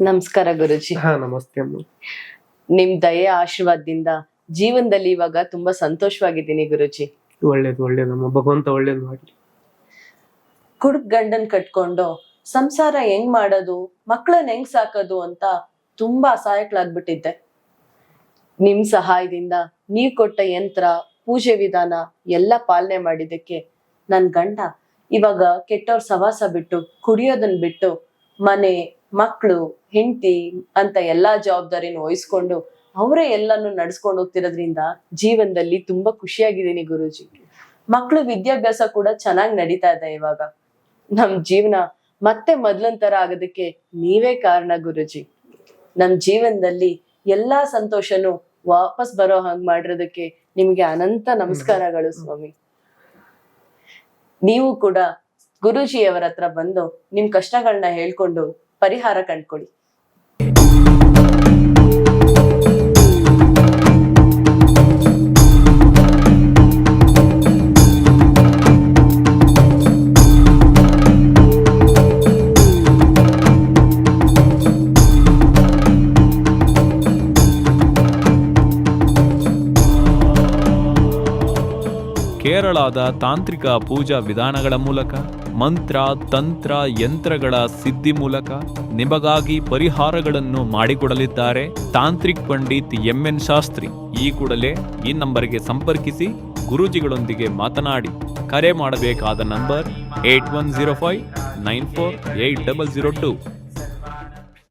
ನಮಸ್ಕಾರ ಗುರುಜಿ. ನಮಸ್ತೆ ಅಮ್ಮ. ನಿಮ್ ದಯೆ ಆಶೀರ್ವಾದದಿಂದ ಜೀವನದಲ್ಲಿ ಇವಾಗ ತುಂಬಾ ಸಂತೋಷವಾಗಿದ್ದೀನಿ ಗುರುಜಿ. ಒಳ್ಳೇದಮ್ಮ, ಭಗವಂತ ಒಳ್ಳೇದು ಮಾಡ್ಲಿ. ಕುಡುಕ್ ಗಂಡನ್ ಕಟ್ಕೊಂಡು ಸಂಸಾರ ಹೆಂಗ್ ಮಾಡೋದು, ಮಕ್ಕಳನ್ನ ಹೆಂಗ್ ಸಾಕೋದು ಅಂತ ತುಂಬಾ ಅಸಹಾಯಕಳಾಗ್ಬಿಟ್ಟಿದ್ದೆ. ನಿಮ್ ಸಹಾಯದಿಂದ ನೀವ್ ಕೊಟ್ಟ ಯಂತ್ರ, ಪೂಜೆ ವಿಧಾನ ಎಲ್ಲ ಪಾಲನೆ ಮಾಡಿದಕ್ಕೆ ನನ್ ಗಂಡ ಇವಾಗ ಕೆಟ್ಟವ್ರ ಸವಾಸ ಬಿಟ್ಟು, ಕುಡಿಯೋದನ್ ಬಿಟ್ಟು, ಮನೆ ಮಕ್ಕಳು ಹೆಂಡತಿ ಅಂತ ಎಲ್ಲಾ ಜವಾಬ್ದಾರಿನ ವಹಿಸ್ಕೊಂಡು ಅವರೇ ಎಲ್ಲಾನು ನಡ್ಸ್ಕೊಂಡು ಹೋಗ್ತಿರೋದ್ರಿಂದ ಜೀವನದಲ್ಲಿ ತುಂಬಾ ಖುಷಿಯಾಗಿದ್ದೀನಿ ಗುರುಜಿ. ಮಕ್ಕಳು ವಿದ್ಯಾಭ್ಯಾಸ ಕೂಡ ಚೆನ್ನಾಗಿ ನಡೀತಾ ಇದೆ. ಇವಾಗ ನಮ್ ಜೀವನ ಮತ್ತೆ ಮೊದ್ಲನ್ ತರ ಆಗೋದಕ್ಕೆ ನೀವೇ ಕಾರಣ ಗುರುಜಿ. ನಮ್ ಜೀವನದಲ್ಲಿ ಎಲ್ಲಾ ಸಂತೋಷನು ವಾಪಸ್ ಬರೋ ಹಂಗ್ ಮಾಡಿರೋದಕ್ಕೆ ನಿಮ್ಗೆ ಅನಂತ ನಮಸ್ಕಾರಗಳು ಸ್ವಾಮಿ. ನೀವು ಕೂಡ ಗುರೂಜಿಯವರ ಹತ್ರ ಬಂದು ನಿಮ್ ಕಷ್ಟಗಳನ್ನ ಹೇಳ್ಕೊಂಡು ಪರಿಹಾರ ಕಂಡ್ಕೊಡಿ. ಕೇರಳದ ತಾಂತ್ರಿಕ ಪೂಜಾ ವಿಧಾನಗಳ ಮೂಲಕ, ಮಂತ್ರ ತಂತ್ರ ಯಂತ್ರಗಳ ಸಿದ್ಧಿ ಮೂಲಕ ನಿಮಗಾಗಿ ಪರಿಹಾರಗಳನ್ನು ಮಾಡಿಕೊಡಲಿದ್ದಾರೆ ತಾಂತ್ರಿಕ್ ಪಂಡಿತ್ MN ಶಾಸ್ತ್ರಿ. ಈ ಕೂಡಲೇ ಈ ನಂಬರ್ಗೆ ಸಂಪರ್ಕಿಸಿ ಗುರೂಜಿಗಳೊಂದಿಗೆ ಮಾತನಾಡಿ. ಕರೆ ಮಾಡಬೇಕಾದ ನಂಬರ್ 8105948002.